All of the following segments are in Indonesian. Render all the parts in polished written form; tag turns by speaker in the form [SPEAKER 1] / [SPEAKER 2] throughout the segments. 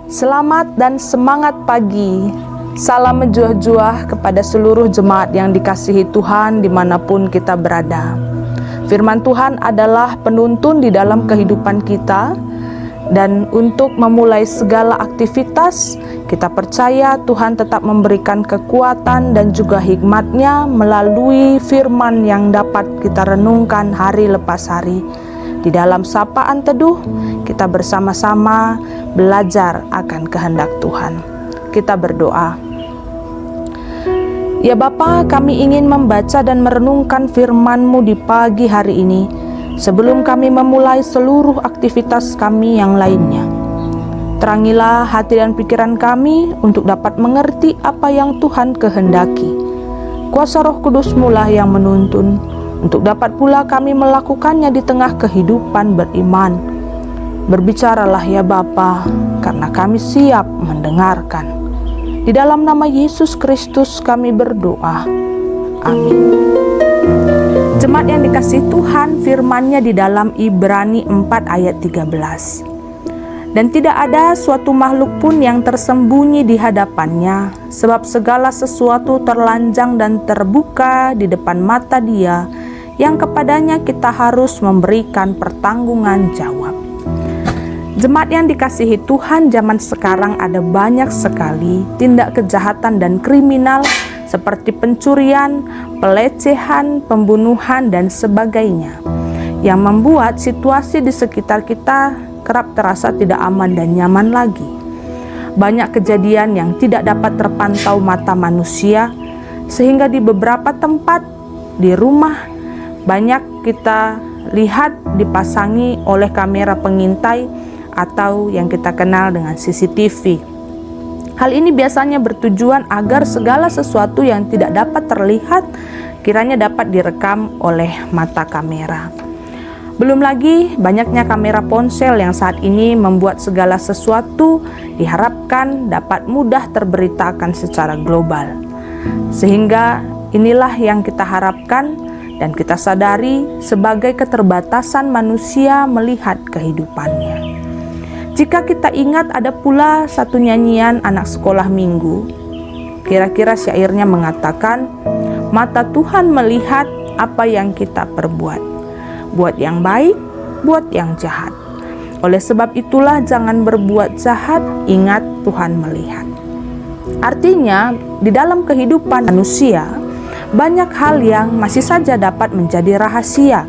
[SPEAKER 1] Selamat dan semangat pagi. Salam menjuah-juah kepada seluruh jemaat yang dikasihi Tuhan dimanapun kita berada. Firman Tuhan adalah penuntun di dalam kehidupan kita, dan untuk memulai segala aktivitas, kita percaya Tuhan tetap memberikan kekuatan dan juga hikmat-Nya melalui firman yang dapat kita renungkan hari lepas hari. Di dalam sapaan teduh, kita bersama-sama belajar akan kehendak Tuhan. Kita berdoa. Ya Bapa, kami ingin membaca dan merenungkan firman-Mu di pagi hari ini, sebelum kami memulai seluruh aktivitas kami yang lainnya. Terangilah hati dan pikiran kami untuk dapat mengerti apa yang Tuhan kehendaki. Kuasa Roh Kudus-Mu lah yang menuntun, untuk dapat pula kami melakukannya di tengah kehidupan beriman. Berbicaralah ya Bapa, karena kami siap mendengarkan. Di dalam nama Yesus Kristus kami berdoa. Amin. Jemaat yang dikasihi Tuhan, firman-Nya di dalam Ibrani 4 ayat 13. Dan tidak ada suatu makhluk pun yang tersembunyi di hadapan-Nya, sebab segala sesuatu terlanjang dan terbuka di depan mata Dia, yang kepadanya kita harus memberikan pertanggungan jawab. Jemaat yang dikasihi Tuhan, zaman sekarang ada banyak sekali tindak kejahatan dan kriminal seperti pencurian, pelecehan, pembunuhan, dan sebagainya, yang membuat situasi di sekitar kita kerap terasa tidak aman dan nyaman lagi. Banyak kejadian yang tidak dapat terpantau mata manusia, sehingga di beberapa tempat di rumah banyak kita lihat dipasangi oleh kamera pengintai atau yang kita kenal dengan CCTV. Hal ini biasanya bertujuan agar segala sesuatu yang tidak dapat terlihat kiranya dapat direkam oleh mata kamera. Belum lagi banyaknya kamera ponsel yang saat ini membuat segala sesuatu diharapkan dapat mudah terberitakan secara global. Sehingga inilah yang kita harapkan dan kita sadari sebagai keterbatasan manusia melihat kehidupannya. Jika kita ingat, ada pula satu nyanyian anak sekolah minggu, kira-kira syairnya mengatakan, mata Tuhan melihat apa yang kita perbuat, buat yang baik, buat yang jahat. Oleh sebab itulah jangan berbuat jahat, ingat Tuhan melihat. Artinya, di dalam kehidupan manusia, banyak hal yang masih saja dapat menjadi rahasia.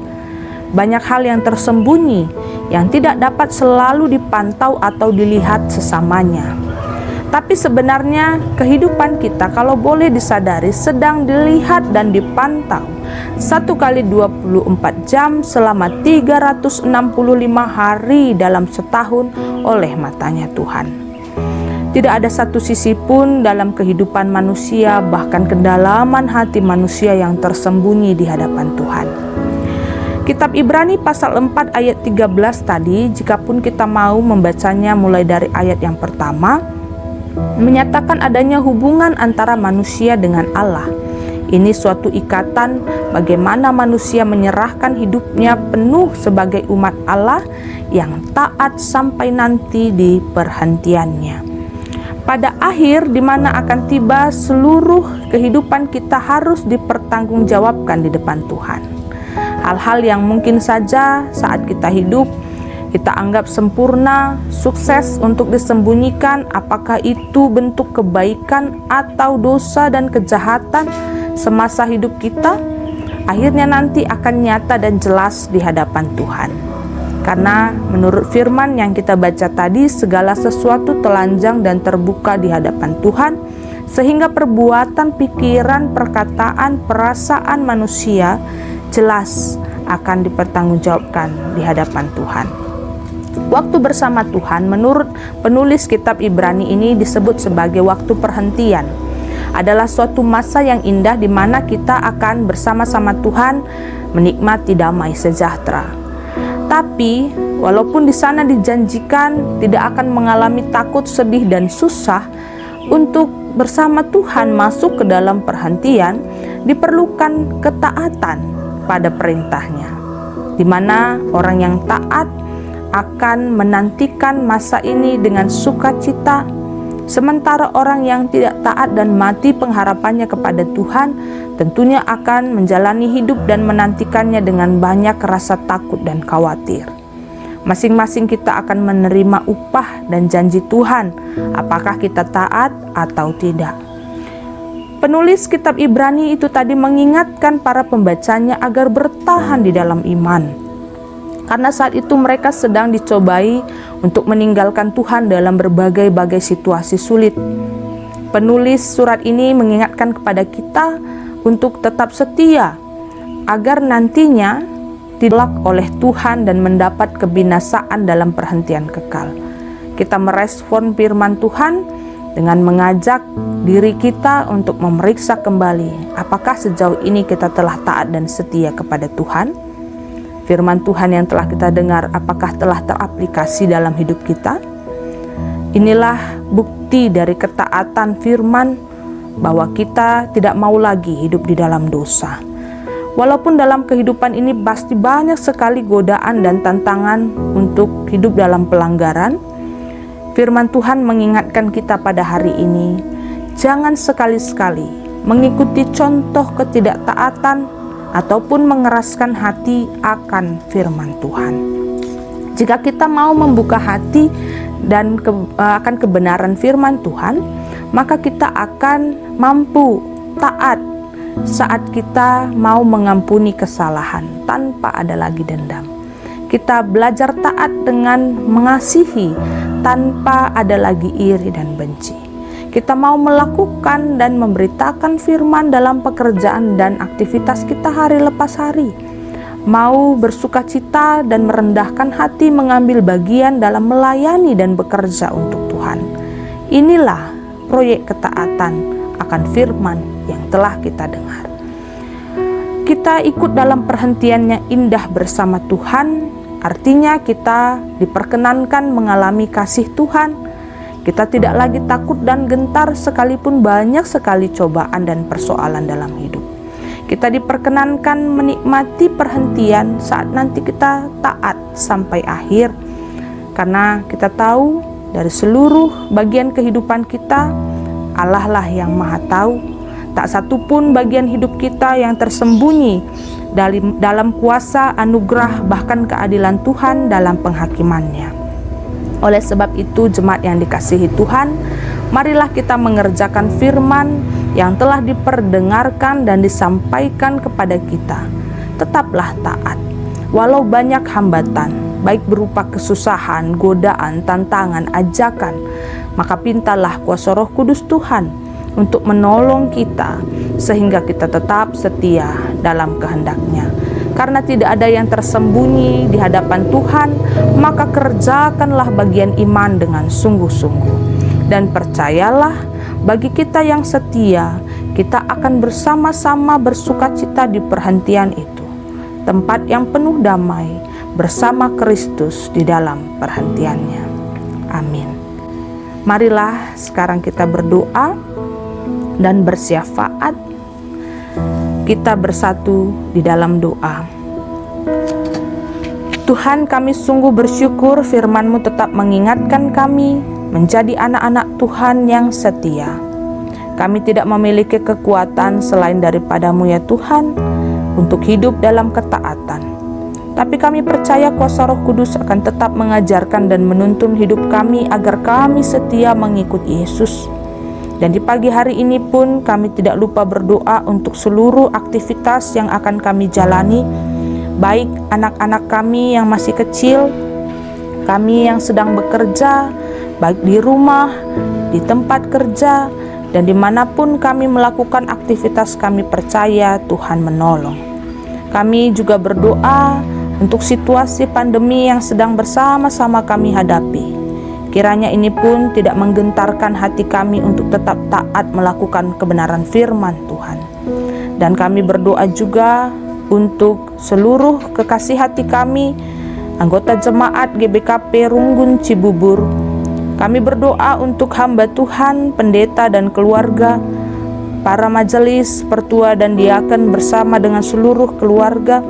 [SPEAKER 1] Banyak hal yang tersembunyi, yang tidak dapat selalu dipantau atau dilihat sesamanya. Tapi sebenarnya kehidupan kita, kalau boleh disadari, sedang dilihat dan dipantau 1 kali 24 jam selama 365 hari dalam setahun oleh matanya Tuhan. Tidak ada satu sisi pun dalam kehidupan manusia, bahkan kedalaman hati manusia yang tersembunyi di hadapan Tuhan. Kitab Ibrani pasal 4 ayat 13 tadi, jikapun kita mau membacanya mulai dari ayat yang pertama, menyatakan adanya hubungan antara manusia dengan Allah. Ini suatu ikatan bagaimana manusia menyerahkan hidupnya penuh sebagai umat Allah yang taat sampai nanti di perhentiannya. Pada akhir di mana akan tiba seluruh kehidupan kita harus dipertanggungjawabkan di depan Tuhan. Hal-hal yang mungkin saja saat kita hidup kita anggap sempurna, sukses untuk disembunyikan, apakah itu bentuk kebaikan atau dosa dan kejahatan semasa hidup kita, akhirnya nanti akan nyata dan jelas di hadapan Tuhan. Karena menurut firman yang kita baca tadi, segala sesuatu telanjang dan terbuka di hadapan Tuhan, sehingga perbuatan, pikiran, perkataan, perasaan manusia jelas akan dipertanggungjawabkan di hadapan Tuhan. Waktu bersama Tuhan menurut penulis kitab Ibrani ini disebut sebagai waktu perhentian. Adalah suatu masa yang indah di mana kita akan bersama-sama Tuhan menikmati damai sejahtera. Tapi walaupun di sana dijanjikan tidak akan mengalami takut, sedih, dan susah, untuk bersama Tuhan masuk ke dalam perhentian diperlukan ketaatan pada perintahnya, di mana orang yang taat akan menantikan masa ini dengan sukacita, sementara orang yang tidak taat dan mati pengharapannya kepada Tuhan tentunya akan menjalani hidup dan menantikannya dengan banyak rasa takut dan khawatir. Masing-masing kita akan menerima upah dan janji Tuhan, apakah kita taat atau tidak. Penulis kitab Ibrani itu tadi mengingatkan para pembacanya agar bertahan di dalam iman, karena saat itu mereka sedang dicobai untuk meninggalkan Tuhan dalam berbagai-bagai situasi sulit. Penulis surat ini mengingatkan kepada kita untuk tetap setia, agar nantinya ditolak oleh Tuhan dan mendapat kebinasaan dalam perhentian kekal. Kita merespon firman Tuhan dengan mengajak diri kita untuk memeriksa kembali apakah sejauh ini kita telah taat dan setia kepada Tuhan. Firman Tuhan yang telah kita dengar apakah telah teraplikasi dalam hidup kita? Inilah bukti dari ketaatan firman bahwa kita tidak mau lagi hidup di dalam dosa. Walaupun dalam kehidupan ini pasti banyak sekali godaan dan tantangan untuk hidup dalam pelanggaran, firman Tuhan mengingatkan kita pada hari ini, jangan sekali-sekali mengikuti contoh ketidaktaatan ataupun mengeraskan hati akan firman Tuhan. Jika kita mau membuka hati dan akan kebenaran firman Tuhan, maka kita akan mampu taat saat kita mau mengampuni kesalahan tanpa ada lagi dendam. Kita belajar taat dengan mengasihi tanpa ada lagi iri dan benci. Kita mau melakukan dan memberitakan firman dalam pekerjaan dan aktivitas kita hari lepas hari. Mau bersukacita dan merendahkan hati mengambil bagian dalam melayani dan bekerja untuk Tuhan. Inilah proyek ketaatan akan firman yang telah kita dengar. Kita ikut dalam perhentian yang indah bersama Tuhan, artinya kita diperkenankan mengalami kasih Tuhan. Kita tidak lagi takut dan gentar sekalipun banyak sekali cobaan dan persoalan dalam hidup. Kita diperkenankan menikmati perhentian saat nanti kita taat sampai akhir, karena kita tahu dari seluruh bagian kehidupan kita, Allah lah yang maha tahu. Tak satu pun bagian hidup kita yang tersembunyi dalam kuasa anugerah bahkan keadilan Tuhan dalam penghakimannya. Oleh sebab itu, jemaat yang dikasihi Tuhan, marilah kita mengerjakan firman yang telah diperdengarkan dan disampaikan kepada kita. Tetaplah taat, walau banyak hambatan, baik berupa kesusahan, godaan, tantangan, ajakan, maka pintalah kuasa Roh Kudus Tuhan untuk menolong kita sehingga kita tetap setia dalam kehendak-Nya. Karena tidak ada yang tersembunyi di hadapan Tuhan, maka kerjakanlah bagian iman dengan sungguh-sungguh. Dan percayalah, bagi kita yang setia, kita akan bersama-sama bersukacita di perhentian itu, tempat yang penuh damai bersama Kristus di dalam perhentiannya. Amin. Marilah sekarang kita berdoa dan bersyafaat. Kita bersatu di dalam doa. Tuhan, kami sungguh bersyukur firman-Mu tetap mengingatkan kami menjadi anak-anak Tuhan yang setia. Kami tidak memiliki kekuatan selain daripada-Mu ya Tuhan untuk hidup dalam ketaatan. Tapi kami percaya kuasa Roh Kudus akan tetap mengajarkan dan menuntun hidup kami agar kami setia mengikuti Yesus. Dan di pagi hari ini pun kami tidak lupa berdoa untuk seluruh aktivitas yang akan kami jalani, baik anak-anak kami yang masih kecil, kami yang sedang bekerja, baik di rumah, di tempat kerja, dan dimanapun kami melakukan aktivitas, kami percaya Tuhan menolong. Kami juga berdoa untuk situasi pandemi yang sedang bersama-sama kami hadapi. Kiranya ini pun tidak menggentarkan hati kami untuk tetap taat melakukan kebenaran firman Tuhan. Dan kami berdoa juga untuk seluruh kekasih hati kami, anggota jemaat GBKP Runggun Cibubur. Kami berdoa untuk hamba Tuhan, pendeta dan keluarga, para majelis, pertua dan diaken bersama dengan seluruh keluarga,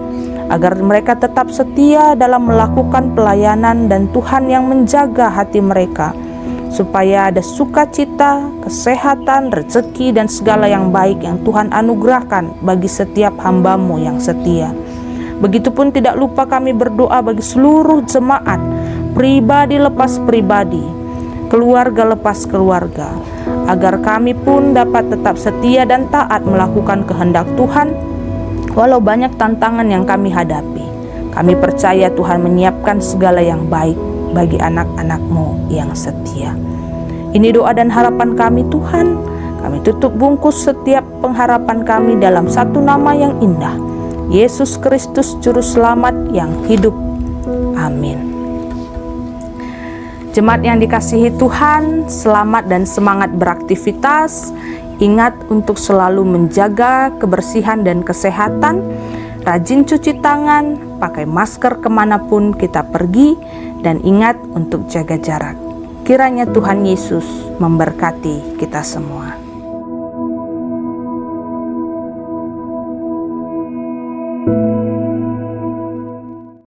[SPEAKER 1] agar mereka tetap setia dalam melakukan pelayanan dan Tuhan yang menjaga hati mereka, supaya ada sukacita, kesehatan, rezeki, dan segala yang baik yang Tuhan anugerahkan bagi setiap hamba-Mu yang setia. Begitupun tidak lupa kami berdoa bagi seluruh jemaat, pribadi lepas pribadi, keluarga lepas keluarga, agar kami pun dapat tetap setia dan taat melakukan kehendak Tuhan, walau banyak tantangan yang kami hadapi. Kami percaya Tuhan menyiapkan segala yang baik bagi anak-anak-Mu yang setia. Ini doa dan harapan kami Tuhan. Kami tutup bungkus setiap pengharapan kami dalam satu nama yang indah, Yesus Kristus Juru Selamat yang hidup. Amin. Jemaat yang dikasihi Tuhan, selamat dan semangat beraktivitas. Ingat untuk selalu menjaga kebersihan dan kesehatan, rajin cuci tangan, pakai masker kemanapun kita pergi, dan ingat untuk jaga jarak. Kiranya Tuhan Yesus memberkati kita semua.